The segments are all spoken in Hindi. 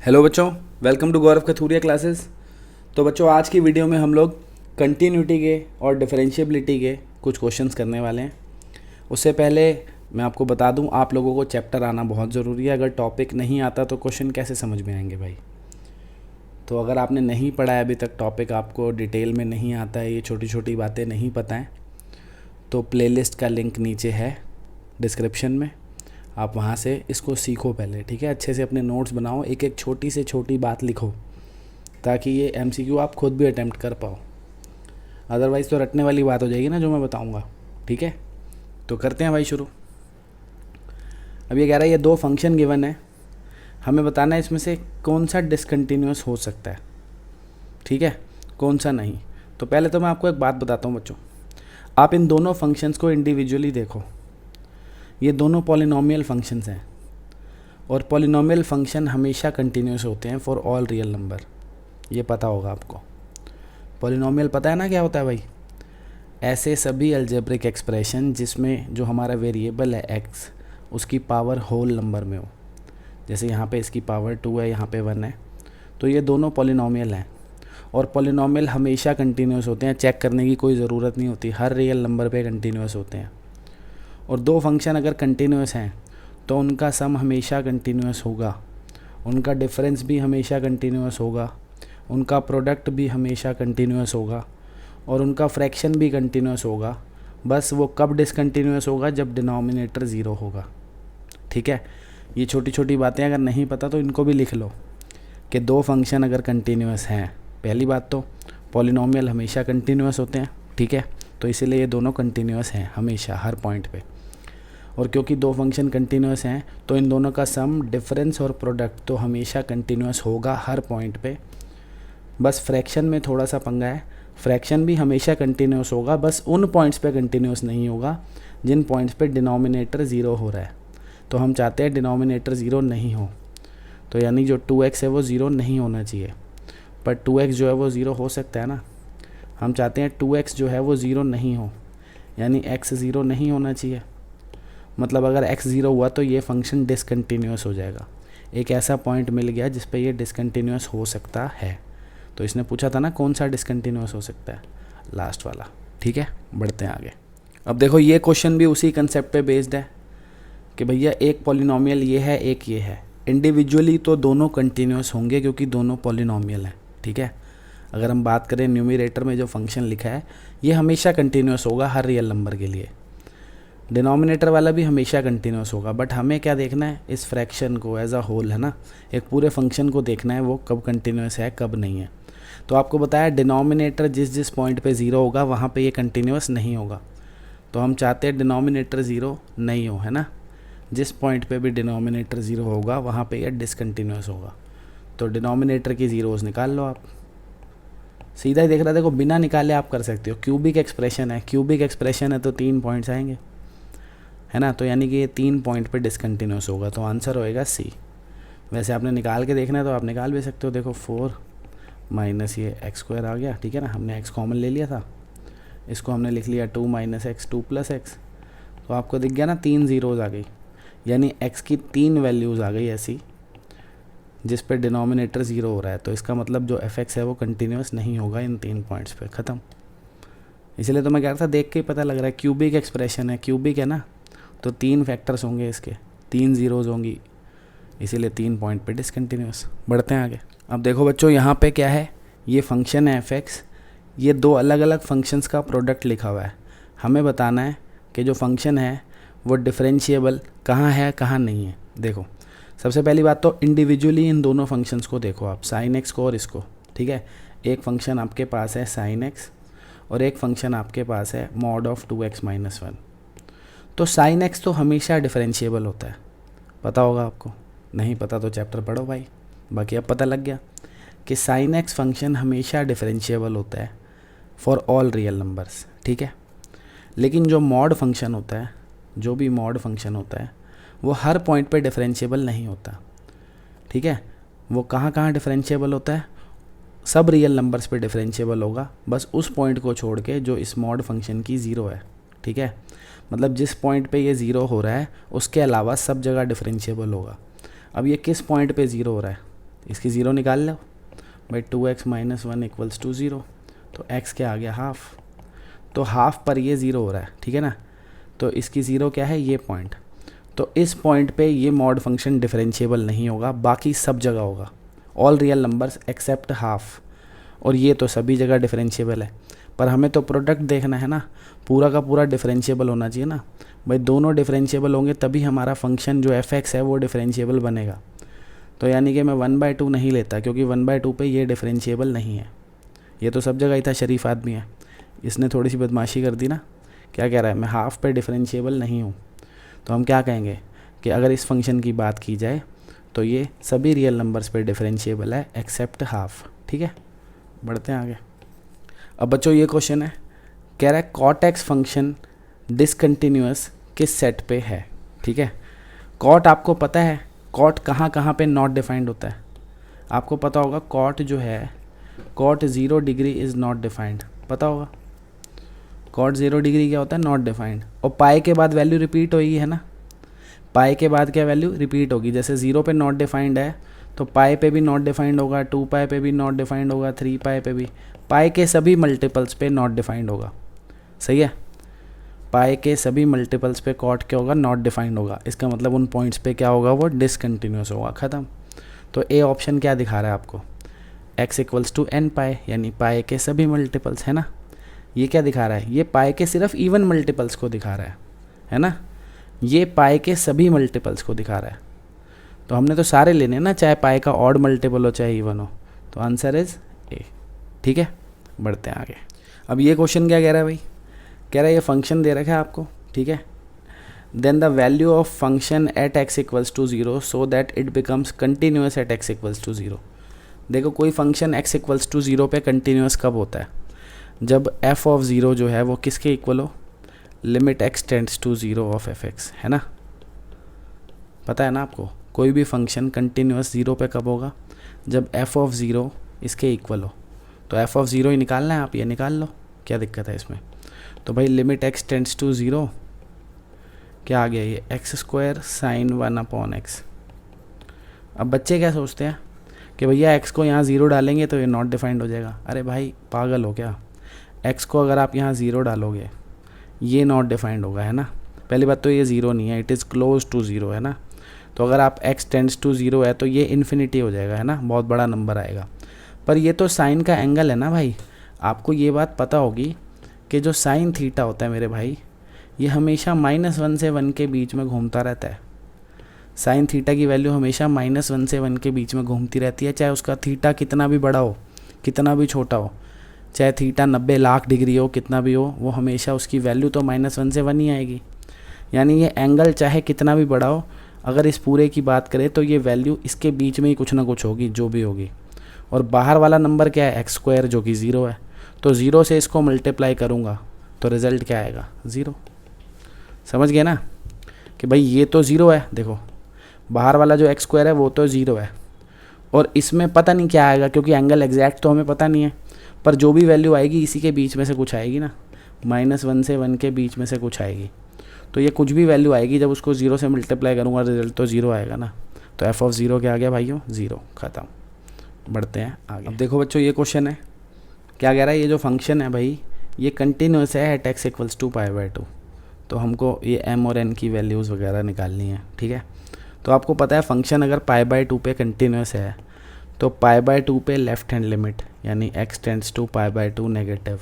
हेलो बच्चों, welcome to Gaurav Kathuria classes. तो बच्चों, आज की वीडियो में हम लोग कंटिन्यूटी के और डिफरेंशिएबिलिटी के कुछ क्वेश्चंस करने वाले हैं। उससे पहले मैं आपको बता दूं, आप लोगों को चैप्टर आना बहुत ज़रूरी है। अगर टॉपिक नहीं आता तो क्वेश्चन कैसे समझ में आएंगे भाई। तो अगर आपने नहीं पढ़ा है अभी तक टॉपिक, आपको डिटेल में नहीं आता है, ये छोटी छोटी बातें नहीं पता हैं, तो प्लेलिस्ट का लिंक नीचे है डिस्क्रिप्शन में, आप वहाँ से इसको सीखो पहले, ठीक है। अच्छे से अपने नोट्स बनाओ, एक एक छोटी से छोटी बात लिखो ताकि ये एमसीक्यू आप खुद भी अटेम्प्ट कर पाओ। अदरवाइज़ तो रटने वाली बात हो जाएगी ना जो मैं बताऊँगा, ठीक है। तो करते हैं भाई शुरू। अब ये कह रहा है ये दो फंक्शन गिवन है, हमें बताना है इसमें से कौन सा डिसकंटिन्यूअस हो सकता है, ठीक है, कौन सा नहीं। तो पहले तो मैं आपको एक बात बताता हूँ बच्चों, आप इन दोनों फंक्शंस को इंडिविजुअली देखो। ये दोनों पॉलिनोमियल फंक्शंस हैं और पॉलिनोमियल फंक्शन हमेशा कंटिन्यूस होते हैं फॉर ऑल रियल नंबर। ये पता होगा आपको। पॉलिनोमियल पता है ना क्या होता है भाई? ऐसे सभी अलजेब्रिक एक्सप्रेशन जिसमें जो हमारा वेरिएबल है एक्स, उसकी पावर होल नंबर में हो। जैसे यहाँ पे इसकी पावर 2 है, यहाँ पे 1 है, तो ये दोनों पॉलिनोमियल हैं और पॉलिनोमियल हमेशा कंटिन्यूस होते हैं। चेक करने की कोई ज़रूरत नहीं होती, हर रियल नंबर पे कंटिन्यूस होते हैं। और दो फंक्शन अगर कंटिन्यूस हैं तो उनका सम हमेशा कंटिन्यूस होगा, उनका डिफरेंस भी हमेशा कंटिन्यूस होगा, उनका प्रोडक्ट भी हमेशा कंटिन्यूस होगा और उनका फ्रैक्शन भी कंटिन्यूस होगा। बस वो कब डिसकंटिन्यूस होगा? जब डिनोमिनेटर ज़ीरो होगा, ठीक है। ये छोटी छोटी बातें अगर नहीं पता तो इनको भी लिख लो कि दो फंक्शन अगर कंटिन्यूस हैं, पहली बात तो पॉलिनोमियल हमेशा कंटिन्यूस होते हैं, ठीक है, तो इसीलिए ये दोनों कंटिन्यूस हैं हमेशा हर पॉइंट पे। और क्योंकि दो फंक्शन कंटिन्यूस हैं तो इन दोनों का सम, डिफरेंस और प्रोडक्ट तो हमेशा कंटिन्यूस होगा हर पॉइंट पे। बस फ्रैक्शन में थोड़ा सा पंगा है, फ्रैक्शन भी हमेशा कंटिन्यूस होगा, बस उन पॉइंट्स पे कंटिन्यूस नहीं होगा जिन पॉइंट्स पे डिनोमिनेटर ज़ीरो हो रहा है। तो हम चाहते हैं डिनोमिनेटर ज़ीरो नहीं हो, तो यानी जो 2x है वो ज़ीरो नहीं होना चाहिए। पर 2x जो है वो ज़ीरो हो सकता है ना। हम चाहते हैं 2x जो है वो ज़ीरो नहीं हो, यानी x ज़ीरो नहीं होना चाहिए। मतलब अगर x ज़ीरो हुआ तो ये फंक्शन डिसकंटिन्यूस हो जाएगा। एक ऐसा पॉइंट मिल गया जिस पे ये डिसकंटिन्यूस हो सकता है। तो इसने पूछा था ना कौन सा डिसकंटिन्यूस हो सकता है, लास्ट वाला, ठीक है। बढ़ते हैं आगे। अब देखो ये क्वेश्चन भी उसी कंसेप्ट पे बेस्ड है कि भैया एक पॉलिनोमियल ये है, एक ये है। इंडिविजुअली तो दोनों कंटिन्यूस होंगे क्योंकि दोनों पॉलिनोमियल हैं, ठीक है। अगर हम बात करें न्यूमरेटर में जो फंक्शन लिखा है ये हमेशा कंटिन्यूस होगा हर रियल नंबर के लिए। डिनोमिनेटर वाला भी हमेशा कंटिन्यूस होगा, बट हमें क्या देखना है, इस फ्रैक्शन को एज अ होल, है ना, एक पूरे फंक्शन को देखना है वो कब कंटिन्यूस है कब नहीं है। तो आपको बताया डिनोमिनेटर जिस जिस पॉइंट पे ज़ीरो होगा वहाँ पे ये कंटिन्यूस नहीं होगा। तो हम चाहते हैं डिनोमिनेटर ज़ीरो नहीं हो, है ना। जिस पॉइंट पे भी डिनोमिनेटर ज़ीरो होगा वहाँ पे ये डिसकंटिन्यूस होगा। तो डिनोमिनेटर की ज़ीरोज़ निकाल लो आप, सीधा ही देख रहा, देखो बिना निकाले आप कर सकते हो। क्यूबिक एक्सप्रेशन है, क्यूबिक एक्सप्रेशन है तो 3 पॉइंट्स आएंगे, है ना। तो यानी कि ये 3 पॉइंट पे डिसकंटिन्यूस होगा, तो आंसर होएगा सी। वैसे आपने निकाल के देखना है तो आप निकाल भी सकते हो। देखो 4 माइनस ये एक्स स्क्वायर आ गया, ठीक है ना, हमने एक्स कॉमन ले लिया था, इसको हमने लिख लिया 2 माइनस एक्स 2 प्लस एक्स। तो आपको दिख गया ना 3 ज़ीरोज़ आ गई, यानी एक्स की 3 वैल्यूज़ आ गई ऐसी जिस पे डिनोमिनेटर ज़ीरो हो रहा है। तो इसका मतलब जो एफ एक्स है वो कंटिन्यूस नहीं होगा इन 3 पॉइंट्स पे, ख़त्म। इसलिए तो मैं कह रहा था, देख के ही पता लग रहा है क्यूबिक एक्सप्रेशन है, क्यूबिक है ना, तो 3 फैक्टर्स होंगे इसके, 3 ज़ीरोज़ होंगी, इसीलिए 3 पॉइंट पे डिसकंटिन्यूस। बढ़ते हैं आगे। अब देखो बच्चों यहाँ पे क्या है, ये फंक्शन है एफ एक्स, ये दो अलग अलग फंक्शंस का प्रोडक्ट लिखा हुआ है। हमें बताना है कि जो फंक्शन है वो डिफरेंशिएबल कहाँ है कहाँ नहीं है। देखो सबसे पहली बात तो इंडिविजुअली इन दोनों फंक्शंस को देखो आप, साइन एक्स को और इसको, ठीक है। एक फंक्शन आपके पास है साइन एक्स और एक फंक्शन आपके पास है मॉड ऑफ 2x माइनस 1। तो साइन एक्स तो हमेशा डिफरेंशिएबल होता है, पता होगा आपको, नहीं पता तो चैप्टर पढ़ो भाई। बाकी अब पता लग गया कि साइन एक्स फंक्शन हमेशा डिफरेंशिएबल होता है फॉर ऑल रियल नंबर्स, ठीक है। लेकिन जो मॉड फंक्शन होता है, जो भी मॉड फंक्शन होता है वो हर पॉइंट पे डिफरेंशिएबल नहीं होता, ठीक है। वो कहाँ कहाँ डिफरेंशिएबल होता है? सब रियल नंबर्स पे डिफरेंशिएबल होगा, बस उस पॉइंट को छोड़ के जो इस मॉड फंक्शन की ज़ीरो है, ठीक है। मतलब जिस पॉइंट पे ये ज़ीरो हो रहा है उसके अलावा सब जगह डिफरेंशिएबल होगा। अब ये किस पॉइंट पे ज़ीरो हो रहा है? इसकी ज़ीरो निकाल लो भाई, 2x माइनस 1 इक्वल्स टू 0, तो x क्या आ गया हाफ, तो हाफ पर ये ज़ीरो हो रहा है, ठीक है ना, तो इसकी ज़ीरो क्या है ये पॉइंट, तो इस पॉइंट पे ये मॉड फंक्शन डिफरेंशिएबल नहीं होगा, बाकी सब जगह होगा, all real numbers accept half, और ये तो सभी जगह डिफरेंशिएबल है, पर हमें तो प्रोडक्ट देखना है ना, पूरा का पूरा डिफरेंशिएबल होना चाहिए ना भाई, दोनों डिफरेंशिएबल होंगे तभी हमारा फंक्शन जो f(x) है वो डिफरेंशिएबल बनेगा। तो यानी कि मैं 1/2 नहीं लेता, क्योंकि 1/2 पे ये डिफरेंशिएबल नहीं है, ये तो सब जगह ही था, शरीफ आदमी है, इसने थोड़ी सी बदमाशी कर दी ना, क्या कह रहा है मैं हाफ पे डिफरेंशिएबल नहीं हूँ, तो हम क्या कहेंगे कि अगर इस फंक्शन की बात की जाए तो ये सभी रियल नंबर्स पे डिफरेंशिएबल है एक्सेप्ट हाफ, ठीक है। बढ़ते हैं आगे। अब बच्चों ये क्वेश्चन है, कह रहा है कॉट एक्स फंक्शन डिसकंटिन्यूअस किस सेट पे है, ठीक है। कॉट आपको पता है, कॉट कहाँ कहाँ पे नॉट डिफाइंड होता है, आपको पता होगा कॉट जो है, cot 0 degree is not defined, पता होगा कॉट 0 डिग्री क्या होता है, नॉट डिफाइंड, और पाई के बाद वैल्यू रिपीट होगी, है ना, पाई के बाद क्या वैल्यू रिपीट होगी, जैसे 0 पे नॉट डिफाइंड है तो पाई पे भी नॉट डिफाइंड होगा, 2 पाई पे भी नॉट डिफाइंड होगा, 3 पाई पे भी, पाई के सभी मल्टीपल्स पे नॉट डिफाइंड होगा, सही है, पाई के सभी मल्टीपल्स पे कॉट क्या होगा, नॉट डिफाइंड होगा, इसका मतलब उन पॉइंट्स पे क्या होगा, वो डिसकंटिन्यूस होगा, ख़त्म। तो ए ऑप्शन क्या दिखा रहा है आपको, x इक्वल्स टू n पाई, यानी पाई के सभी मल्टीपल्स, है ना, ये क्या दिखा रहा है, ये पाई के सिर्फ इवन मल्टीपल्स को दिखा रहा है ना, ये पाई के सभी मल्टीपल्स को दिखा रहा है, तो हमने तो सारे लेने हैं ना, चाहे पाई का ऑड मल्टीपल हो चाहे इवन हो, तो आंसर इज ए, ठीक है। बढ़ते हैं आगे। अब ये क्वेश्चन क्या कह रहा है भाई, कह रहा है ये फंक्शन दे रखा है आपको, ठीक है, then the value of function at x equals to 0 so that it becomes continuous at x equals to 0। देखो कोई फंक्शन x इक्वल्स टू 0 पे कंटिन्यूस कब होता है, जब f ऑफ 0 जो है वो किसके इक्वल हो, limit x tends to 0 of f(x), है ना, पता है ना आपको, कोई भी फंक्शन कंटिन्यूस 0 पे कब होगा, जब f ऑफ 0 इसके इक्वल हो, तो f ऑफ 0 ही निकालना है, आप ये निकाल लो, क्या दिक्कत है इसमें। तो भाई लिमिट x टेंड्स टू 0 क्या आ गया, ये x² sin 1/x। अब बच्चे क्या सोचते हैं कि भैया x को यहाँ 0 डालेंगे तो ये नॉट डिफाइंड हो जाएगा, अरे भाई पागल हो क्या, x को अगर आप यहाँ 0 डालोगे ये नॉट डिफाइंड होगा, है ना, पहली बात तो ये 0 नहीं है, इट इज़ क्लोज टू 0, है ना, तो अगर आप x टेंड्स टू 0 है तो ये इन्फिनिटी हो जाएगा, है ना, बहुत बड़ा नंबर आएगा, पर ये तो साइन का एंगल है ना भाई, आपको ये बात पता होगी कि जो साइन थीटा होता है मेरे भाई, ये हमेशा -1 से 1 के बीच में घूमता रहता है, साइन थीटा की वैल्यू हमेशा -1 से 1 के बीच में घूमती रहती है, चाहे उसका थीटा कितना भी बड़ा हो कितना भी छोटा हो, चाहे थीटा 90 लाख डिग्री हो कितना भी हो, वो हमेशा उसकी वैल्यू तो -1 से 1 ही आएगी, यानी ये एंगल चाहे कितना भी बड़ा हो, अगर इस पूरे की बात करें तो ये वैल्यू इसके बीच में ही कुछ ना कुछ होगी, जो भी होगी, और बाहर वाला नंबर क्या है, x² जो कि 0 है, तो 0 से इसको मल्टीप्लाई करूँगा तो रिज़ल्ट क्या आएगा, 0। समझ गए ना कि भाई ये तो 0 है, देखो बाहर वाला जो x² है वो तो 0 है, और इसमें पता नहीं क्या आएगा क्योंकि एंगल एग्जैक्ट तो हमें पता नहीं है, पर जो भी वैल्यू आएगी इसी के बीच में से कुछ आएगी ना, -1 से 1 के बीच में से कुछ आएगी, तो ये कुछ भी वैल्यू आएगी जब उसको 0 से मल्टीप्लाई करूँगा रिजल्ट तो 0 आएगा ना, तो f ऑफ 0 क्या आ गया भाइयों, 0, ख़त्म। बढ़ते हैं आगे। अब देखो बच्चों ये क्वेश्चन है, क्या कह रहा है, ये जो फंक्शन है भाई ये कंटिन्यूस है एट x इक्वल्स टू π/2, तो हमको ये m और n की वैल्यूज़ वगैरह निकालनी है, ठीक है। तो आपको पता है फंक्शन अगर π/2 पे कंटिन्यूस है तो π/2 पे लेफ्ट हैंड लिमिट यानी x टेंड्स टू π/2 नेगेटिव,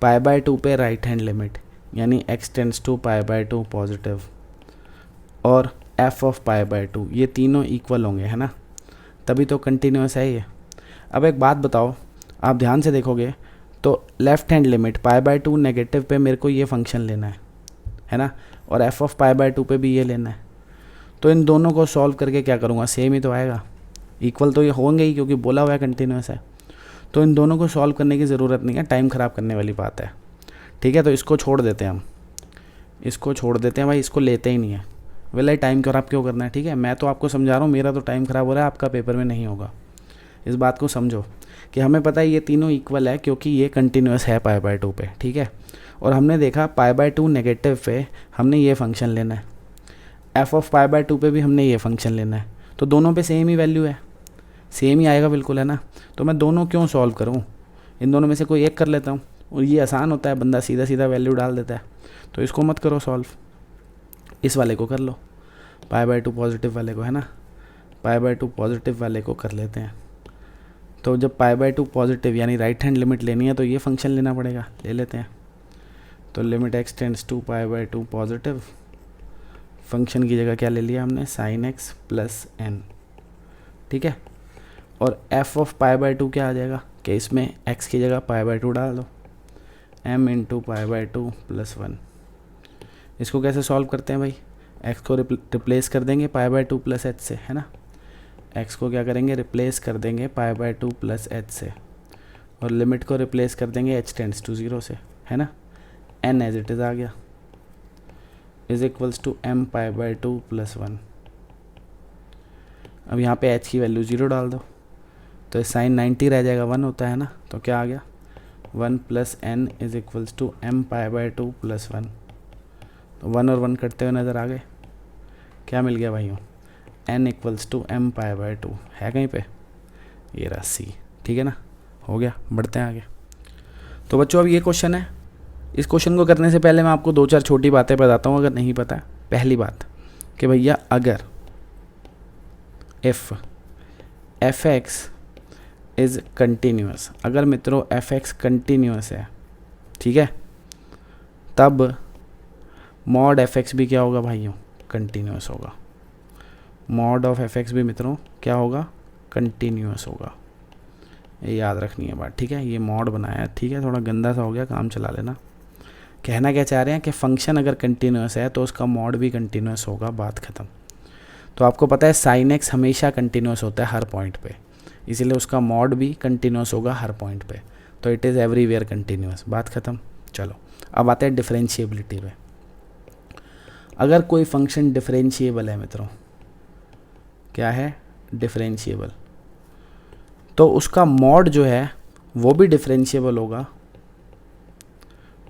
π/2 पे राइट हैंड लिमिट यानी x टेंड्स टू π/2 पॉजिटिव, और f ऑफ π/2, ये तीनों इक्वल होंगे, है ना, तभी तो कंटिन्यूस है ये। अब एक बात बताओ, आप ध्यान से देखोगे तो लेफ्ट हैंड लिमिट π/2 नेगेटिव पे मेरे को ये फंक्शन लेना है ना, और f ऑफ π/2 पे भी ये लेना है, तो इन दोनों को सॉल्व करके क्या करूँगा, सेम ही तो आएगा, इक्वल तो ये होंगे ही क्योंकि बोला हुआ है कंटिन्यूस है, तो इन दोनों को सॉल्व करने की ज़रूरत नहीं है, टाइम ख़राब करने वाली बात है, ठीक है। तो इसको छोड़ देते हैं हम, इसको छोड़ देते हैं भाई, इसको लेते ही नहीं है, वेला टाइम ख़राब क्यों करना है, ठीक है, मैं तो आपको समझा रहा हूँ, मेरा तो टाइम ख़राब हो रहा है, आपका पेपर में नहीं होगा, इस बात को समझो कि हमें पता है ये तीनों इक्वल है क्योंकि ये कंटिन्यूस है π/2 पे, ठीक है, और हमने देखा π/2 नेगेटिव पे हमने ये फंक्शन लेना है, f ऑफ π/2 पे भी हमने ये फंक्शन लेना है, तो दोनों पे सेम ही वैल्यू है, सेम ही आएगा बिल्कुल, है ना। तो मैं दोनों क्यों सॉल्व करूँ, इन दोनों में से कोई एक कर लेता हूँ, और ये आसान होता है, बंदा सीधा सीधा वैल्यू डाल देता है। तो इसको मत करो सॉल्व, इस वाले को कर लो, π/2 पॉजिटिव वाले को, है ना। π/2 पॉजिटिव वाले को कर लेते हैं। तो जब π/2 पॉजिटिव यानी राइट हैंड लिमिट लेनी है तो ये फंक्शन लेना पड़ेगा, ले लेते हैं। तो limit x tends to π/2 positive, function की जगह क्या ले लिया हमने, sin x प्लस n, ठीक है। और f ऑफ π/2 क्या आ जाएगा कि इसमें x की जगह π/2 डाल दो, m इंटू π/2 प्लस 1। इसको कैसे सॉल्व करते हैं भाई, x को रिप्लेस कर देंगे π/2 प्लस h से, है ना। x को क्या करेंगे, रिप्लेस कर देंगे π/2 प्लस h से, और लिमिट को रिप्लेस कर देंगे h टेंड्स टू 0 से, है ना। n एज इट इज़ आ गया, is equals to m π/2 plus 1। अब यहाँ पे h की वैल्यू 0 डाल दो, तो साइन 90 रह जाएगा, 1 होता है ना। तो क्या आ गया, 1 plus n is equals to m π/2 plus 1। तो 1 और 1 कटते हुए नज़र आ गए, क्या मिल गया भाइयों, n इक्वल्स टू m π/2 है कहीं पे, ये रहा C, ठीक है ना। हो गया, बढ़ते हैं आगे। तो बच्चों अब ये क्वेश्चन है, इस क्वेश्चन को करने से पहले मैं आपको 2-4 छोटी बातें बताता हूँ अगर नहीं पता। पहली बात कि भैया अगर इफ़ f(x) इज़ कंटिन्यूस, अगर मित्रों f(x) कंटिन्यूस है, ठीक है, तब मॉड f(x) भी क्या होगा भाइयों, कंटिन्यूस होगा। मॉड ऑफ f(x) भी मित्रों क्या होगा, कंटिन्यूस होगा। ये याद रखनी है बात, ठीक है। ये मॉड बनाया, ठीक है, थोड़ा गंदा सा हो गया, काम चला लेना। कहना क्या चाह रहे हैं कि फंक्शन अगर कंटिन्यूस है तो उसका मॉड भी कंटिन्यूस होगा, बात ख़त्म। तो आपको पता है साइन एक्स हमेशा कंटिन्यूस होता है हर पॉइंट पे, इसीलिए उसका मॉड भी कंटिन्यूस होगा हर पॉइंट पे। तो इट इज़ एवरीवेयर कंटिन्यूस, बात ख़त्म। चलो अब आते हैं डिफरेंशिएबिलिटी पे। अगर कोई फंक्शन डिफरेंशिएबल है मित्रों, क्या है, डिफरेंशिएबल, तो उसका मॉड जो है वो भी डिफरेंशिएबल होगा,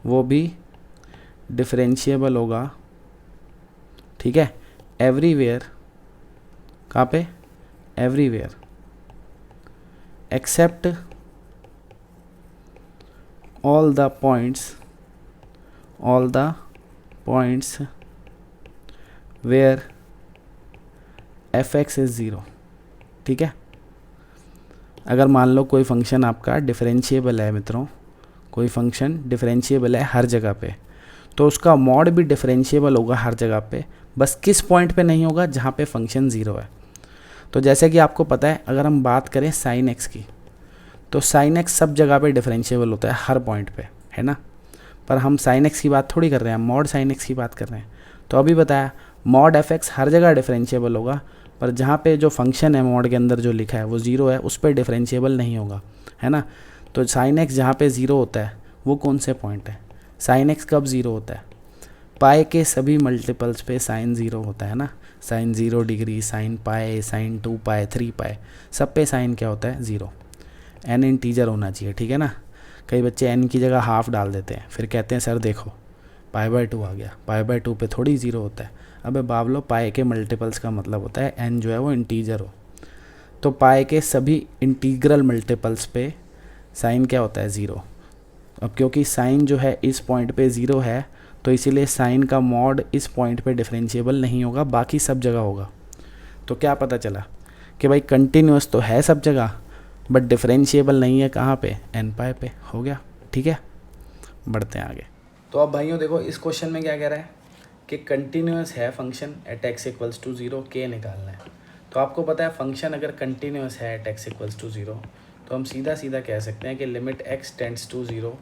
वो भी डिफरेंशिएबल होगा, ठीक है, एवरीवेयर, कहाँ पे, everywhere except all the points where f(x) is 0, ठीक है। अगर मान लो कोई फंक्शन आपका डिफरेंशिएबल है मित्रों, कोई फंक्शन डिफरेंशिएबल है हर जगह पे, तो उसका मॉड भी डिफरेंशिएबल होगा हर जगह पे, बस किस पॉइंट पे नहीं होगा, जहाँ पे फंक्शन 0 है। तो जैसे कि आपको पता है, अगर हम बात करें साइन एक्स की, तो साइन एक्स सब जगह पे डिफरेंशिएबल होता है हर पॉइंट पे, है ना। पर हम साइन एक्स की बात थोड़ी कर रहे हैं, मॉड साइन एक्स की बात कर रहे हैं। तो अभी बताया मॉड f(x) हर जगह डिफरेंशिएबल होगा, पर जहाँ पे जो फंक्शन है मॉड के अंदर जो लिखा है वो 0 है, उस पर डिफरेंशिएबल नहीं होगा, है ना। तो साइन एक्स जहाँ पे 0 होता है वो कौन से पॉइंट है, साइन एक्स कब 0 होता है, पाई के सभी मल्टीपल्स पे साइन 0 होता है ना। Sine 0 degree, sine pi, sine 2 pi, 3 pi, सब पे साइन क्या होता है, 0। n इंटीजर होना चाहिए, ठीक है ना। कई बच्चे n की जगह हाफ डाल देते हैं, फिर कहते हैं सर देखो π/2 आ गया, π/2 पे थोड़ी 0 होता है। अबे बाबलो, पाई के मल्टीपल्स का मतलब होता है n जो है वो इंटीजर हो, तो पाई के सभी इंटीग्रल मल्टीपल्स पे साइन क्या होता है, 0। अब क्योंकि साइन जो है इस पॉइंट पे 0 है, तो इसीलिए साइन का मॉड इस पॉइंट पे डिफरेंशिएबल नहीं होगा, बाकी सब जगह होगा। तो क्या पता चला कि भाई कंटिन्यूस तो है सब जगह, बट डिफरेंशिएबल नहीं है कहाँ पे, n पाई पे। हो गया, ठीक है, बढ़ते हैं आगे। तो अब भाइयों देखो इस क्वेश्चन में क्या कह रहा है कि कंटिन्यूस है function at x equals to 0, k निकालना है। तो आपको पता है फंक्शन अगर कंटिन्यूस है एट x इक्वल्स टू 0, तो हम सीधा सीधा कह सकते हैं कि limit x tends to 0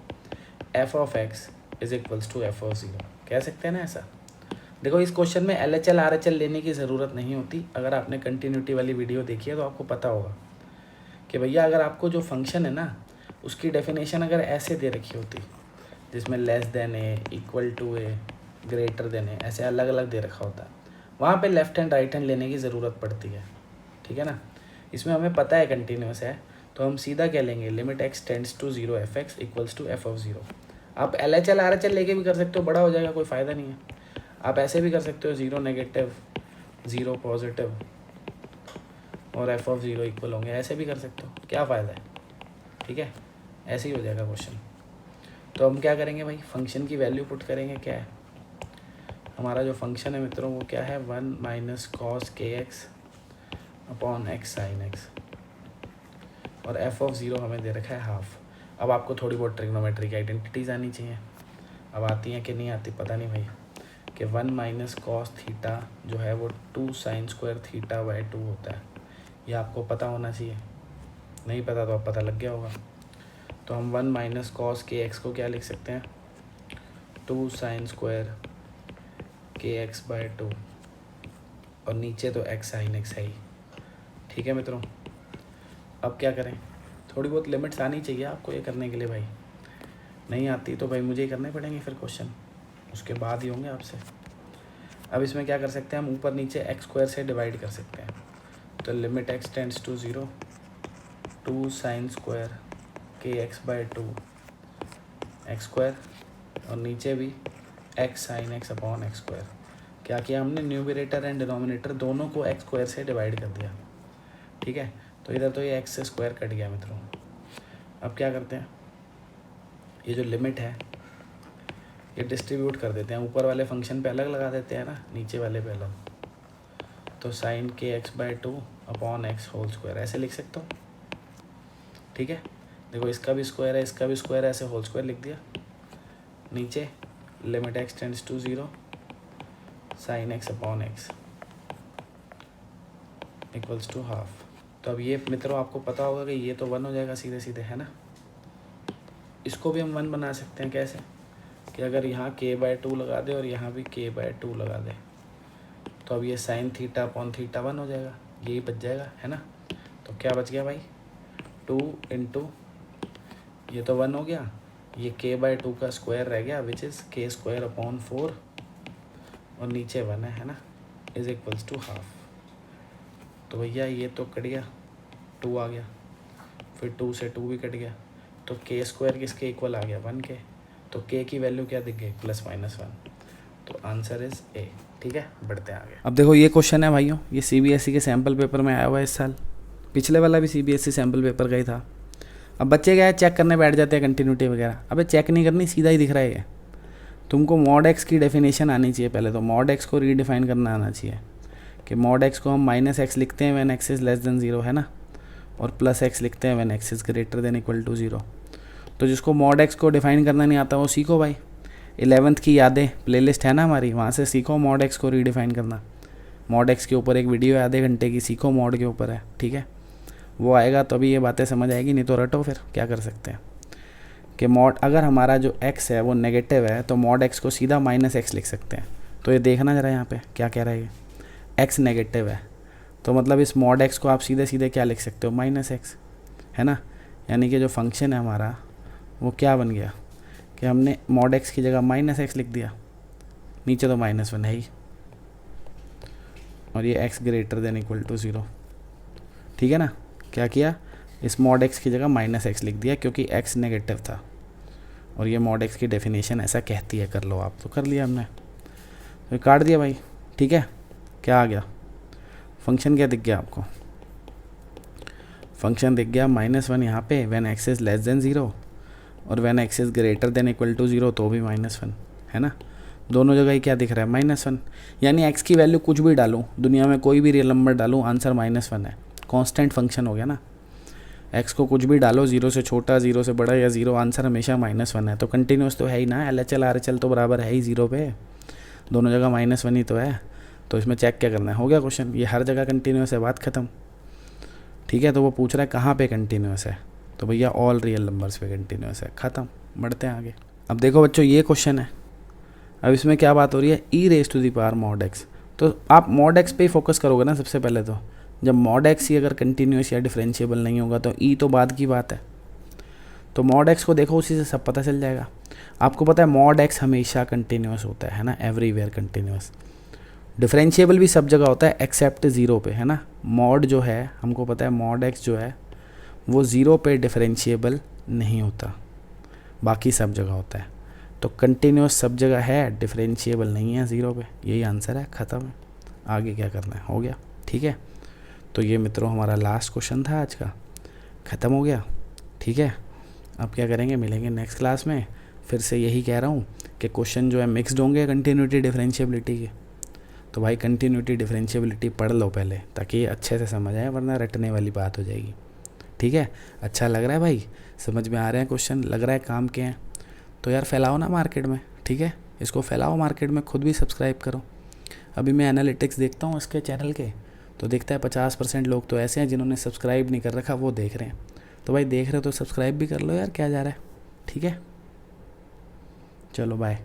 f(x) is equals to f(0), कह सकते हैं ना ऐसा। देखो इस क्वेश्चन में LHL RHL लेने की ज़रूरत नहीं होती। अगर आपने कंटिन्यूटी वाली वीडियो देखी है तो आपको पता होगा कि भैया अगर आपको जो फंक्शन है ना उसकी डेफिनेशन अगर ऐसे दे रखी होती, जिसमें less than A, equal to A, greater than A, ऐसे अलग अलग दे रखा होता है, वहाँ पे लेफ्ट हैंड राइट हैंड लेने की ज़रूरत पड़ती है, ठीक है ना। इसमें हमें पता है कंटिन्यूस है, तो हम सीधा क्या लेंगे, limit x tends to 0 f(x) equals to f(0). आप LHL RHL लेके भी कर सकते हो, बड़ा हो जाएगा, कोई फ़ायदा नहीं है। आप ऐसे भी कर सकते हो 0 नेगेटिव 0 पॉजिटिव और एफ ऑफ ज़ीरो इक्वल होंगे, ऐसे भी कर सकते हो, क्या फ़ायदा है, ठीक है, ऐसे ही हो जाएगा क्वेश्चन। तो हम क्या करेंगे भाई, फंक्शन की वैल्यू पुट करेंगे, क्या है हमारा जो फंक्शन है मित्रों वो क्या है, 1 माइनस कॉस के x upon x sine x, और एफ ऑफ ज़ीरो हमें दे रखा है हाफ। अब आपको थोड़ी बहुत ट्रिग्नोमेट्री की आइडेंटिटीज़ आनी चाहिए, अब आती हैं कि नहीं आती पता नहीं भाई, कि 1 माइनस कॉस थीटा जो है वो 2 साइन स्क्वायर थीटा बाई 2 होता है, ये आपको पता होना चाहिए, नहीं पता तो अब पता लग गया होगा। तो हम 1 माइनस कॉस के एक्स को क्या लिख सकते हैं, 2 साइन स्क्वायर के एक्स बाई 2, और नीचे तो एक्स साइन एक्स है ही, ठीक है मित्रों। अब क्या करें, थोड़ी बहुत लिमिट्स आनी चाहिए आपको ये करने के लिए भाई, नहीं आती तो भाई मुझे ही करने पड़ेंगे फिर क्वेश्चन, उसके बाद ही होंगे आपसे। अब इसमें क्या कर सकते हैं हम, ऊपर नीचे एक्स स्क्वायर से डिवाइड कर सकते हैं, तो limit x tends to 0, 2 sine square के एक्स बाई 2 एक्स स्क्वायर, और नीचे भी x sine x upon x square. क्या किया हमने, न्यूमरेटर एंड डिनोमिनेटर दोनों को एक्स स्क्वायर से डिवाइड कर दिया, ठीक है। तो इधर तो ये एक्स से स्क्वायर कट गया मित्रों। अब क्या करते हैं, ये जो लिमिट है ये डिस्ट्रीब्यूट कर देते हैं, ऊपर वाले फंक्शन पे अलग लगा देते हैं ना, नीचे वाले पे अलग। तो साइन के x by 2 upon x whole square ऐसे लिख सकता हूँ, ठीक है। देखो इसका भी स्क्वायर है, इसका भी स्क्वायर है, ऐसे होल स्क्वायर लिख दिया। नीचे limit x tends to 0, sine x upon x equals to half. तो अब ये मित्रों आपको पता होगा कि ये तो 1 हो जाएगा सीधे सीधे, है ना। इसको भी हम 1 बना सकते हैं, कैसे कि अगर यहाँ k बाई 2 लगा दे और यहाँ भी k बाई 2 लगा दे, तो अब ये साइन थीटा अपॉन थीटा 1 हो जाएगा, यही बच जाएगा, है ना। तो क्या बच गया भाई, 2 इंटू ये तो 1 हो गया, ये k बाई 2 का स्क्वायर रह गया which is k square upon 4, और नीचे 1 है ना, इज इक्वल्स टू हाफ। तो भैया ये तो कट गया, 2 आ गया, फिर 2 से 2 भी कट गया, तो k स्क्वायर किसके इक्वल आ गया, 1 के। तो k की वैल्यू क्या दिख गई, +-1, तो आंसर इज ए, ठीक है। बढ़ते हैं आगे। अब देखो ये क्वेश्चन है भाइयों, ये CBSE के सैम्पल पेपर में आया हुआ है इस साल, पिछले वाला भी CBSE सैम्पल पेपर का ही था। अब बच्चे क्या है, चेक करने बैठ जाते हैं कंटिन्यूटी वगैरह, अबे चेक नहीं करनी, सीधा ही दिख रहा है। तुमको मॉड एक्स की डेफिनेशन आनी चाहिए, पहले तो मॉड एक्स को रीडिफाइन करना आना चाहिए कि मॉड एक्स को हम -x लिखते हैं when x is less than 0, है ना, और +x लिखते हैं when x is greater than equal to 0। तो जिसको मॉड एक्स को डिफाइन करना नहीं आता वो सीखो भाई, 11th की यादें प्लेलिस्ट है ना हमारी, वहाँ से सीखो मॉड एक्स को रीडिफाइन करना। मॉड एक्स के ऊपर एक वीडियो है आधे घंटे की, सीखो मॉड के ऊपर है, ठीक है। वो आएगा तो अभी ये बातें समझ आएगी, नहीं तो रटो फिर क्या कर सकते हैं कि मॉड अगर हमारा जो x है वो नेगेटिव है तो मॉड x को सीधा -x लिख सकते हैं। तो ये देखना जरा यहाँ पे क्या कह रहा है, x नेगेटिव है तो मतलब इस मॉड x को आप सीधे सीधे क्या लिख सकते हो, -x, है ना। यानी कि जो फंक्शन है हमारा वो क्या बन गया कि हमने मॉड x की जगह -x लिख दिया, नीचे तो -1 है ही, और ये x greater than equal to 0, ठीक है ना। क्या किया, इस मॉड x की जगह -x लिख दिया क्योंकि x नेगेटिव था, और ये मॉड x की डेफिनेशन ऐसा कहती है, कर लो आप, तो कर लिया हमने, तो काट दिया भाई, ठीक है। क्या आ गया, फंक्शन क्या दिख गया आपको, फंक्शन दिख गया -1 यहाँ पे when x is less than 0, और when x is greater than equal to 0 तो भी -1, है ना। दोनों जगह ही क्या दिख रहा है, -1, यानी x की वैल्यू कुछ भी डालूँ, दुनिया में कोई भी रियल नंबर डालूँ, आंसर -1 है, कांस्टेंट फंक्शन हो गया ना। x को कुछ भी डालो, 0 से छोटा, 0 से बड़ा या 0, आंसर हमेशा -1 है। तो कंटिन्यूस तो है ही ना, LHL RHL तो बराबर है ही 0 पे, दोनों जगह -1 ही तो है। तो इसमें चेक क्या करना है, हो गया क्वेश्चन, ये हर जगह कंटिन्यूस है, बात ख़त्म, ठीक है। तो वो पूछ रहा है कहाँ पे कंटिन्यूस है, तो भैया ऑल रियल नंबर्स पे कंटिन्यूस है, ख़त्म। बढ़ते हैं आगे। अब देखो बच्चों ये क्वेश्चन है, अब इसमें क्या बात हो रही है, e⁻⁴ mod x, तो आप mod x पे ही फोकस करोगे ना सबसे पहले। तो जब mod x ही अगर कंटिन्यूस या डिफरेंशिएबल नहीं होगा तो e तो बाद की बात है। तो mod x को देखो, उसी से सब पता चल जाएगा। आपको पता है mod x हमेशा कंटिन्यूस होता है ना, एवरीवेयर कंटिन्यूस। डिफरेंशिएबल भी सब जगह होता है एक्सेप्ट 0 पे, है ना। mod जो है हमको पता है mod x जो है वो 0 पे डिफरेंशिएबल नहीं होता, बाकी सब जगह होता है। तो कंटिन्यूस सब जगह है, डिफरेंशिएबल नहीं है 0 पे, यही आंसर है, ख़त्म है। आगे क्या करना है, हो गया, ठीक है। तो ये मित्रों हमारा लास्ट क्वेश्चन था आज का, ख़त्म हो गया। ठीक है, अब क्या करेंगे, मिलेंगे नेक्स्ट क्लास में। फिर से यही कह रहा हूँ कि क्वेश्चन जो है मिक्स्ड होंगे कंटिन्यूटी डिफरेंशिएबिलिटी के। तो भाई कंटिन्यूटी डिफरेंशिएबिलिटी पढ़ लो पहले, ताकि ये अच्छे से समझ आए, वरना रटने वाली बात हो जाएगी। ठीक है, अच्छा लग रहा है भाई, समझ में आ रहे हैं क्वेश्चन, लग रहा है काम के हैं, तो यार फैलाओ ना मार्केट में। ठीक है, इसको फैलाओ मार्केट में, खुद भी सब्सक्राइब करो। अभी मैं एनालिटिक्स देखता हूँ इसके चैनल के, तो देखता है 50% लोग तो ऐसे हैं जिन्होंने सब्सक्राइब नहीं कर रखा, वो देख रहे हैं। तो भाई देख रहे हो तो सब्सक्राइब भी कर लो यार, क्या जा रहा है। ठीक है, चलो बाय।